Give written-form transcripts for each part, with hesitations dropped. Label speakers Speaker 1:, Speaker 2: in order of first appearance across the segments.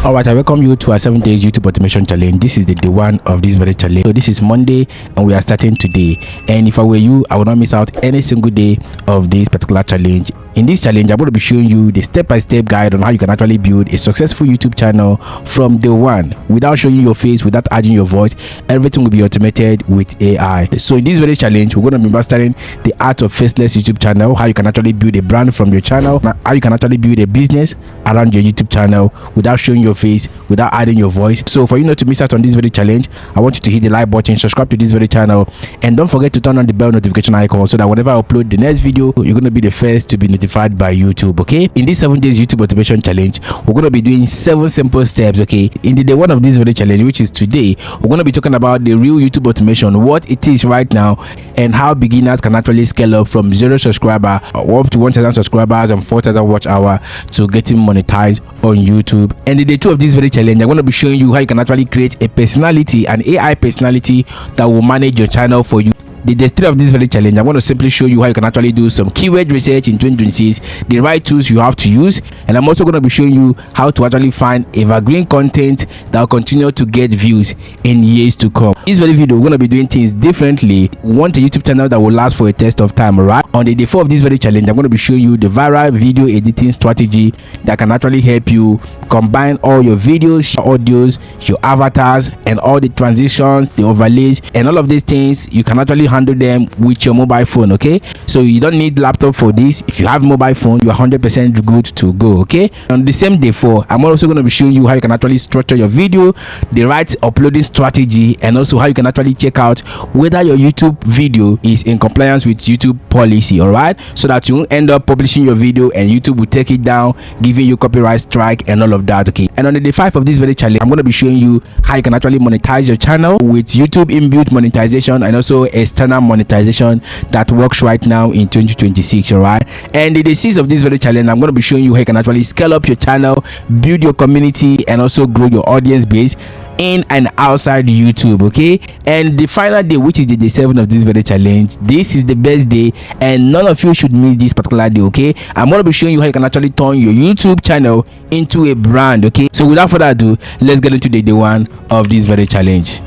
Speaker 1: All right, I welcome you to our 7 days YouTube automation challenge. This is the day one of this very challenge. So this is Monday and we are starting today. And if I were you, I would not miss out any single day of this particular challenge. In this challenge, I'm going to be showing you the step-by-step guide on how you can actually build a successful YouTube channel from day one without showing your face, without adding your voice. Everything will be automated with AI. So in this very challenge, we're going to be mastering the art of faceless YouTube channel, how you can actually build a brand from your channel, how you can actually build a business around your YouTube channel without showing your face, without adding your voice. So for you not to miss out on this very challenge, I want you to hit the like button, subscribe to this very channel, and don't forget to turn on the bell notification icon so that whenever I upload the next video, you're going to be the first to be notified by YouTube. Okay, in this 7 days YouTube automation challenge, we're going to be doing 7 simple steps. Okay, in the day one of this very challenge, which is today, we're going to be talking about the real YouTube automation, what it is right now, and how beginners can actually scale up from 0 subscriber up to 1,000 subscribers and 4,000 watch hour to getting monetized on YouTube. And in the day 2 of this very challenge, I'm going to be showing you how you can actually create a personality, an AI personality that will manage your channel for you. The day 3 of this very challenge, I'm going to simply show you how you can actually do some keyword research in 2026, the right tools you have to use, and I'm also going to be showing you how to actually find evergreen content that will continue to get views in years to come. In this very video, we're going to be doing things differently. We want a YouTube channel that will last for a test of time, right? On the day 4 of this very challenge, I'm going to be showing you the viral video editing strategy that can actually help you combine all your videos, your audios, your avatars, and all the transitions, the overlays, and all of these things. You can actually handle them with your mobile phone. Okay, so you don't need laptop for this. If you have mobile phone, you are 100% good to go. Okay, on the same day 4, I'm also going to be showing you how you can actually structure your video, the right uploading strategy, and also how you can actually check out whether your YouTube video is in compliance with YouTube policy. All right, so that you won't end up publishing your video and YouTube will take it down, giving you copyright strike and all of that. Okay, and on the day 5 of this very challenge, I'm going to be showing you how you can actually monetize your channel with YouTube inbuilt monetization and also external monetization that works right now in 2026. All right, and in the 6 of this very challenge, I'm going to be showing you how you can actually scale up your channel, build your community, and also grow your audience base in and outside YouTube. Okay, and the final day, which is the day 7 of this very challenge, this is the best day and none of you should miss this particular day. Okay, I'm going to be showing you how you can actually turn your YouTube channel into a brand. Okay, so without further ado, let's get into the day 1 of this very challenge.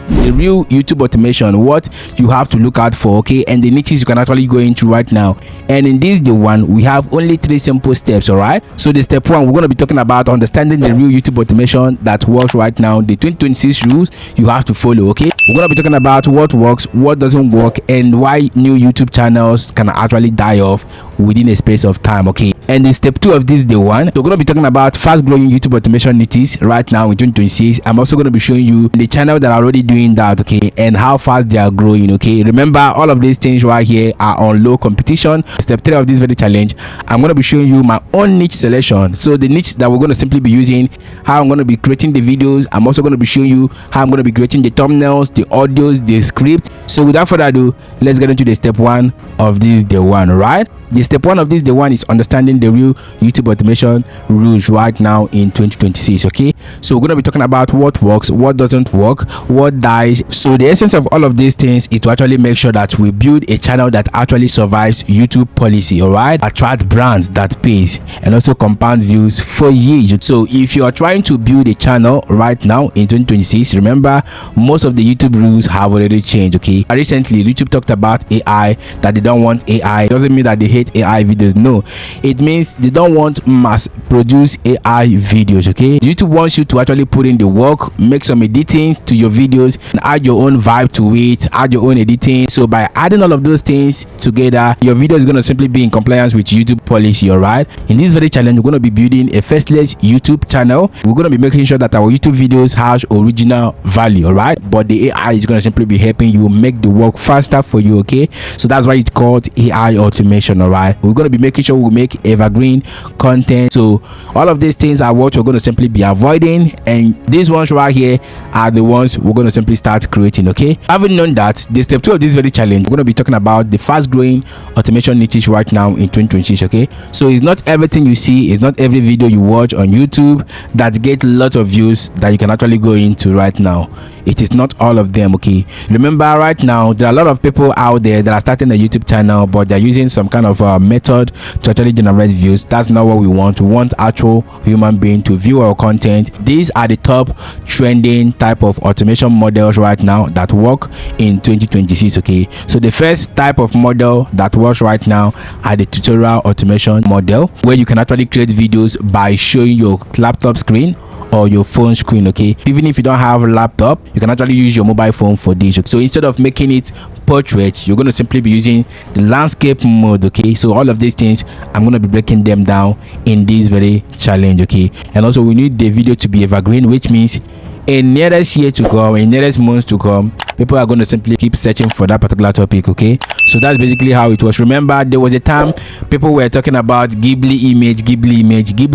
Speaker 1: The real YouTube automation, what you have to look out for, okay, and the niches you can actually go into right now. And in this day 1, we have only 3 simple steps. All right, so the step 1, we're going to be talking about understanding the real YouTube automation that works right now, the 2026 rules you have to follow. Okay, we're going to be talking about what works, what doesn't work, and why new YouTube channels can actually die off within a space of time. Okay, and in step 2 of this day 1, we're going to be talking about fast growing YouTube automation niches right now in 2026. I'm also going to be showing you the channel that are already doing that, okay, and how fast they are growing. Okay, remember all of these things right here are on low competition. Step 3 of this very challenge, I'm going to be showing you my own niche selection, so the niche that we're going to simply be using, how I'm going to be creating the videos. I'm also going to be showing you how I'm going to be creating the thumbnails, the audios, the script. So without further ado, let's get into the step 1 of this day 1. Right, the step 1 of this day 1 is understanding the real YouTube automation rules right now in 2026. Okay, so we're going to be talking about what works, what doesn't work, what dies. So the essence of all of these things is to actually make sure that we build a channel that actually survives YouTube policy. All right, attract brands that pays and also compound views for years. So if you are trying to build a channel right now in 2026, remember most of the YouTube rules have already changed. Okay, recently YouTube talked about AI, that they don't want AI. It doesn't mean that they hate AI videos. No, it means they don't want mass produce AI videos. Okay, YouTube wants you to actually put in the work, make some editing to your videos, and add your own vibe to it, add your own editing. So by adding all of those things together, your video is going to simply be in compliance with YouTube policy. All right, in this very challenge, we're going to be building a faceless YouTube channel. We're going to be making sure that our YouTube videos has original value. All right, but the AI is going to simply be helping you make the work faster for you. Okay, so that's why it's called AI automation. All right, we're going to be making sure we make evergreen content. So all of these things are what we're going to simply be avoiding, and these ones right here are the ones we're going to simply start creating. Okay, having known that, the step 2 of this very challenge, we're going to be talking about the fast growing automation niches right now in 2026. Okay, so it's not everything you see, it's not every video you watch on YouTube that get a lot of views that you can actually go into right now. It is not all of them. Okay, remember right now there are a lot of people out there that are starting a YouTube channel, but they're using some kind of of method to actually generate views. That's not what we want. We want actual human being to view our content. These are the top trending type of automation models right now that work in 2026. Okay, so the first type of model that works right now are the tutorial automation model, where you can actually create videos by showing your laptop screen or your phone screen. Okay, even if you don't have a laptop, you can actually use your mobile phone for this. So instead of making it portrait, you're going to simply be using the landscape mode. Okay, so all of these things I'm going to be breaking them down in this very challenge. Okay, and also we need the video to be evergreen, which means in nearest year to come, in nearest months to come, people are going to simply keep searching for that particular topic. Okay, so that's basically how it was. Remember, there was a time people were talking about Ghibli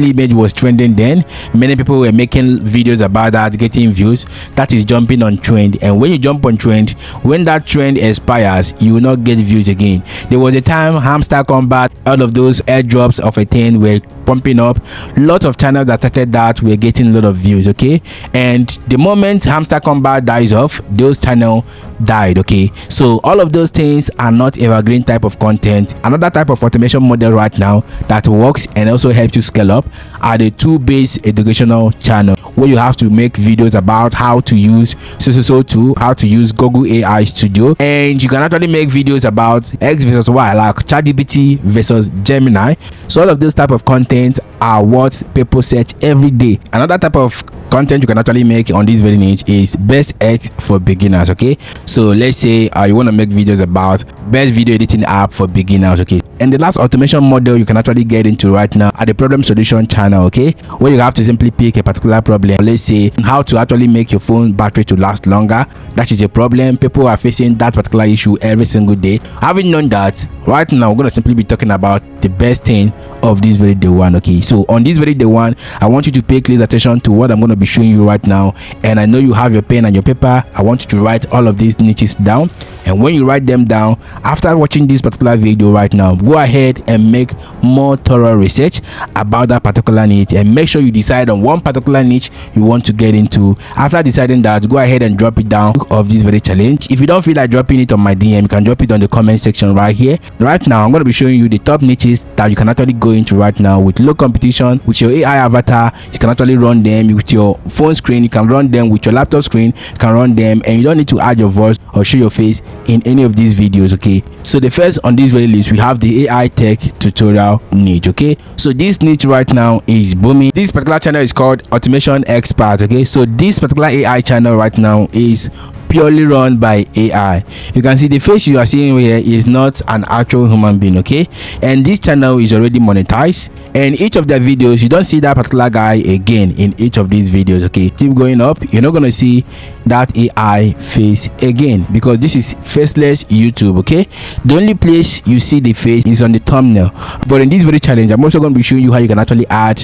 Speaker 1: image was trending then. Many people were making videos about that, getting views. That is jumping on trend, and when you jump on trend, when that trend expires, you will not get views again. There was a time Hamster Combat, all of those airdrops of a thing were pumping up. Lots of channels that started that were getting a lot of views. Okay, and the moment Hamster Combat dies off, those channels died. Okay, so all of those things are not evergreen type of content. Another type of automation model right now that works and also helps you scale up are the tool-based educational channel, where you have to make videos about how to use tool, how to use Google AI Studio, and you can actually make videos about X versus Y, like ChatGPT versus Gemini. So all of those type of content are what people search every day. Another type of content you can actually make on this very niche is best X for beginners. Okay, so let's say you want to make videos about best video editing app for beginners. Okay, and the last automation model you can actually get into right now are the problem solution channel. Okay, where you have to simply pick a particular problem. Let's say how to actually make your phone battery to last longer. That is a problem. People are facing that particular issue every single day. Having known that, right now we're going to simply be talking about the best thing of this very day one. Okay, so on this very day one, I want you to pay close attention to what I'm going to be showing you right now, and I know you have your pen and your paper. I want you to write all of these niches down, and when you write them down, after watching this particular video right now, go ahead and make more thorough research about that particular niche, and make sure you decide on one particular niche you want to get into. After deciding that, go ahead and drop it down of this very challenge. If you don't feel like dropping it on my DM, you can drop it on the comment section right here. Right now I'm going to be showing you the top niches that you can actually go into right now with low competition. With your AI avatar, you can actually run them. With your phone screen, you can run them. With your laptop screen, you can run them, and you don't need to add your voice or show your face in any of these videos. Okay, so the first on this very list, we have the AI tech tutorial niche. Okay, so this niche right now is booming. This particular channel is called Automation Expert. Okay, so this particular AI channel right now is purely run by AI. You can see the face you are seeing here is not an actual human being. Okay, and this channel is already monetized, and each of their videos you don't see that particular guy again in each of these videos. Okay, keep going up, you're not gonna see that AI face again because this is faceless YouTube. Okay, the only place you see the face is on the thumbnail. But in this very challenge, I'm also going to be showing you how you can actually add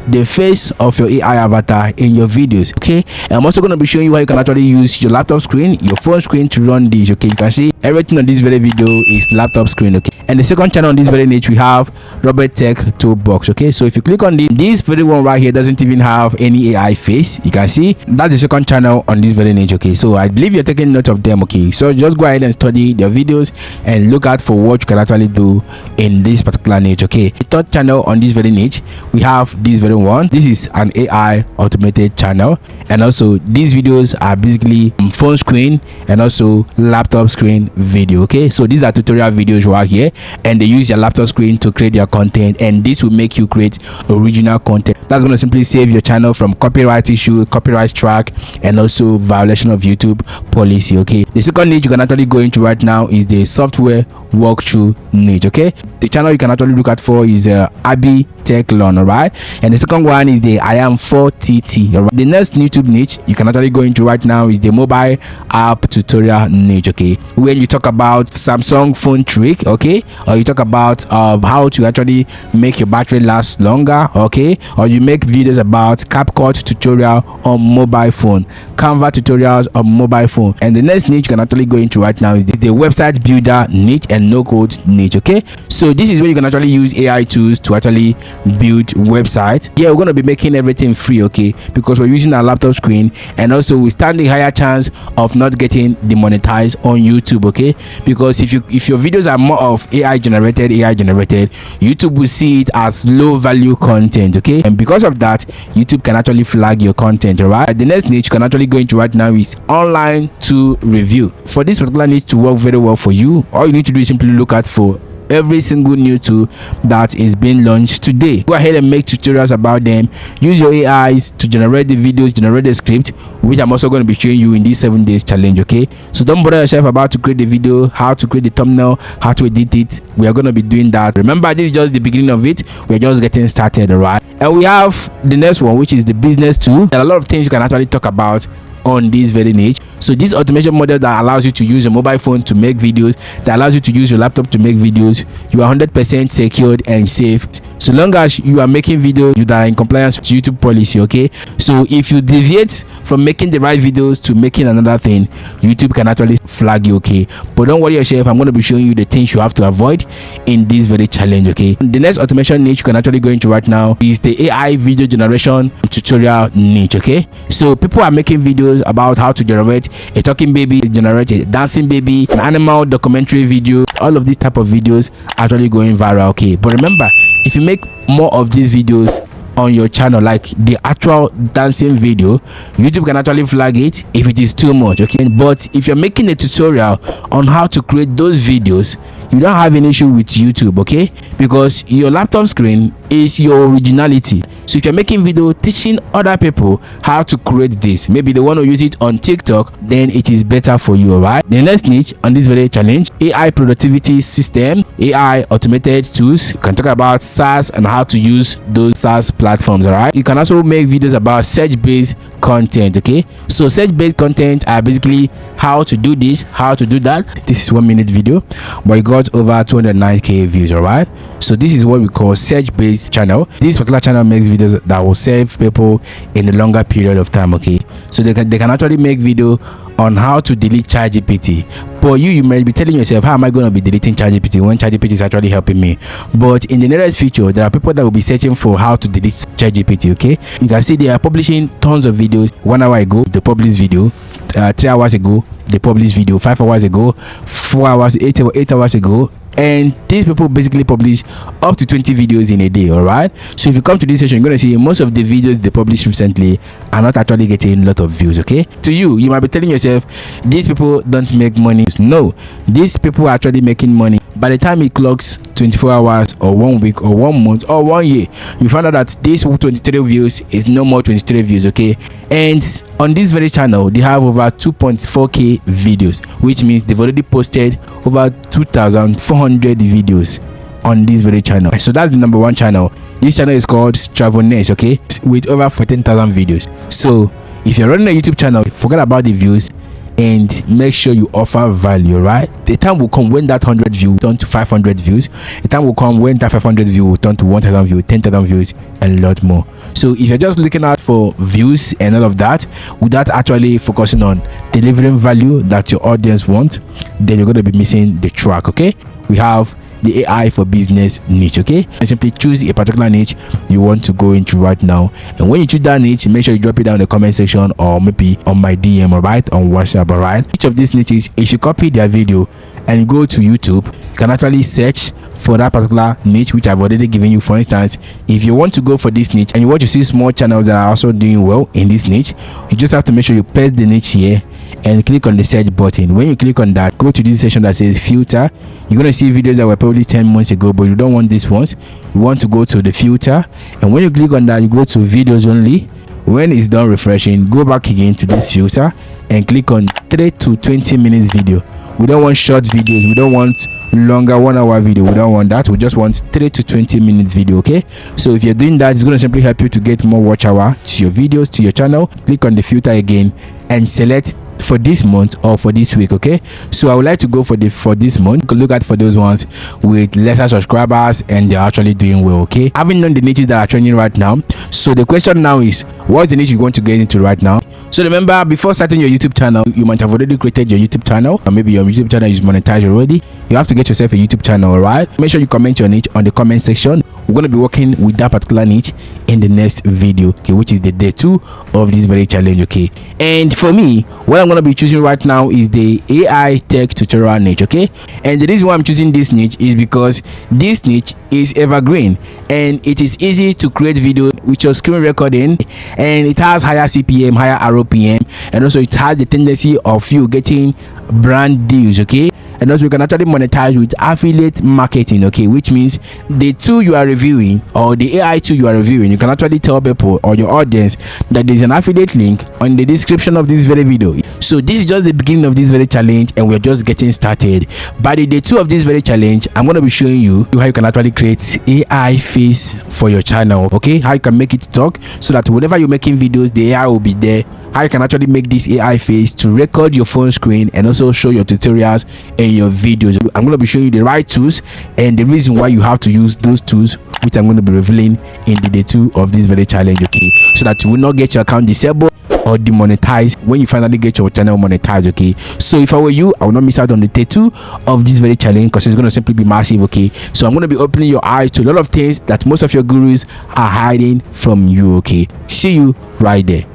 Speaker 1: the face of your AI avatar in your videos. Okay, and I'm also going to be showing you how you can actually use your laptop screen, your phone screen to run this. Okay, you can see everything on this very video is laptop screen. Okay, and the second channel on this very niche, we have Robert Tech Toolbox. Okay, so if you click on this very one right here, doesn't even have any AI face. You can see that's the second channel on this very niche. Okay, so I believe you're taking note of them. Okay, so just go ahead and study their videos and look out for what you can actually do in this particular niche. Okay, the third channel on this very niche, we have this very one. This is an AI automated channel, and also these videos are basically phone screen and also laptop screen video. Okay, so these are tutorial videos right here, and they use your laptop screen to create their content, and this will make you create original content that's going to simply save your channel from copyright issue, copyright strike, and also violation of YouTube policy. Okay, the second niche you can actually go into right now is the software walkthrough niche. Okay, the channel you can actually look at for is Abby Tech Learn. All right, and the second one is the I am 4TT. All right, the next YouTube niche you can actually go into right now is the mobile app tutorial niche. Okay, when you talk about Samsung phone trick, okay, or you talk about how to actually make your battery last longer, okay, or you make videos about CapCut tutorial on mobile phone, Canva tutorials on mobile phone. And the next niche you can actually go into right now is the website builder niche, and no code niche. Okay, so this is where you can actually use AI tools to actually build website. Yeah, we're going to be making everything free, okay, because we're using our laptop screen, and also we stand a higher chance of not getting demonetized on YouTube. Okay, because if your videos are more of AI generated, YouTube will see it as low value content. Okay, and because of that, YouTube can actually flag your content. All right, the next niche you can actually go into right now is online tool review. For this particular niche to work very well for you, all you need to do is simply look out for every single new tool that is being launched today. Go ahead and make tutorials about them. Use your AIs to generate the videos, generate the script, which I'm also going to be showing you in this 7 days challenge. Okay, so don't bother yourself about to create the video, how to create the thumbnail, how to edit it. We are going to be doing that. Remember, this is just the beginning of it. We're just getting started. All right, and we have the next one, which is the business tool. There are a lot of things you can actually talk about on this very niche. So this automation model that allows you to use your mobile phone to make videos, that allows you to use your laptop to make videos, you are 100% secured and safe so long as you are making videos that are in compliance with YouTube policy. Okay, so if you deviate from making the right videos to making another thing, YouTube can actually flag you. Okay, but don't worry yourself, I'm going to be showing you the things you have to avoid in this very challenge. Okay, the next automation niche you can actually go into right now is the AI video generation tutorial niche. Okay, so people are making videos about how to generate a talking baby, generate a dancing baby, an animal documentary video. All of these type of videos actually going viral. Okay, but remember, if you make more of these videos on your channel, like the actual dancing video, YouTube can actually flag it if it is too much. Okay, but if you're making a tutorial on how to create those videos, you don't have an issue with YouTube. Okay, because your laptop screen is your originality. So if you're making video teaching other people how to create this, maybe they want to use it on TikTok, then it is better for you. All right, the next niche on this very challenge, AI productivity system, AI automated tools. You can talk about SaaS and how to use those SaaS platforms. All right, you can also make videos about search-based content. Okay, so search-based content are basically how to do this, how to do that. This is 1 minute video, but it got over 209k views. All right, so this is what we call search-based channel. This particular channel makes videos that will serve people in a longer period of time. Okay, so they can actually make video on how to delete ChatGPT. But you might be telling yourself, how am I going to be deleting ChatGPT when ChatGPT is actually helping me? But in the nearest future, there are people that will be searching for how to delete ChatGPT. Okay, you can see they are publishing tons of videos. 1 hour ago they published video, 3 hours ago they published video, 5 hours ago, 4 hours, 8 hours ago, and these people basically publish up to 20 videos in a day. All right, so if you come to this session, you're going to see most of the videos they published recently are not actually getting a lot of views. Okay, to you might be telling yourself, these people don't make money. No, these people are actually making money. By the time it clocks 24 hours or 1 week or 1 month or 1 year, you find out that this 23 views is no more 23 views. Okay, and on this very channel they have over 2.4k videos, which means they've already posted over 2,400 videos on this very channel. So that's the number 1 channel. This channel is called Travelness. Okay, with over 14,000 videos. So if you're running a YouTube channel, forget about the views and make sure you offer value. Right, the time will come when that 100 views turn to 500 views. The time will come when that 500 views will turn to 1,000 views, 10,000 views, and a lot more. So if you're just looking out for views and all of that without actually focusing on delivering value that your audience wants, then you're going to be missing the track. Okay, we have the AI for business niche. Okay, and simply choose a particular niche you want to go into right now, and when you choose that niche, make sure you drop it down in the comment section or maybe on my DM, all right, on WhatsApp. All right, each of these niches, if you copy their video and you go to YouTube, you can actually search for that particular niche which I've already given you. For instance, if you want to go for this niche and you want to see small channels that are also doing well in this niche, you just have to make sure you paste the niche here and click on the search button. When you click on that, go to this section that says filter. You're going to see videos that were probably 10 months ago, but you don't want these ones. You want to go to the filter, and when you click on that, you go to videos only. When it's done refreshing, go back again to this filter and click on 3 to 20 minutes video. We don't want short videos, we don't want longer 1 hour video, we don't want that. We just want 3 to 20 minutes video. Okay, so if you're doing that, it's going to simply help you to get more watch hour to your videos, to your channel. Click on the filter again and select for this month or for this week. Okay, so I would like to go for this month. Look at for those ones with lesser subscribers and they're actually doing well. Okay, having known the niches that are trending right now, so the question now is, what's the niche you're going to get into right now? So remember, before starting your YouTube channel, you might have already created your YouTube channel, or maybe your YouTube channel is monetized already. You have to get yourself a YouTube channel. All right, make sure you comment your niche on the comment section. We're going to be working with that particular niche in the next video, okay, which is the day 2 of this very challenge. Okay, and for me, what I'm going to be choosing right now is the AI tech tutorial niche. Okay, and the reason why I'm choosing this niche is because this niche is evergreen and it is easy to create video with your screen recording, and it has higher CPM, higher RPM, and also it has the tendency of you getting brand deals. Okay, and also you can actually monetize with affiliate marketing. Okay, which means the tool you are reviewing or the AI tool you are reviewing, you can actually tell people or your audience that there's an affiliate link on the description of this very video. So this is just the beginning of this very challenge and we're just getting started. By the day 2 of this very challenge, I'm going to be showing you how you can actually create AI face for your channel. Okay, how you can make it talk so that whenever you're making videos, the AI will be there. How you can actually make this AI face to record your phone screen and also show your tutorials and your videos. I'm going to be showing you the right tools and the reason why you have to use those tools, which I'm going to be revealing in the day 2 of this very challenge. Okay, so that you will not get your account disabled or demonetized when you finally get your channel monetized. Okay, so if I were you, I will not miss out on the day 2 of this very challenge because it's going to simply be massive. Okay, so I'm going to be opening your eyes to a lot of things that most of your gurus are hiding from you. Okay, see you right there.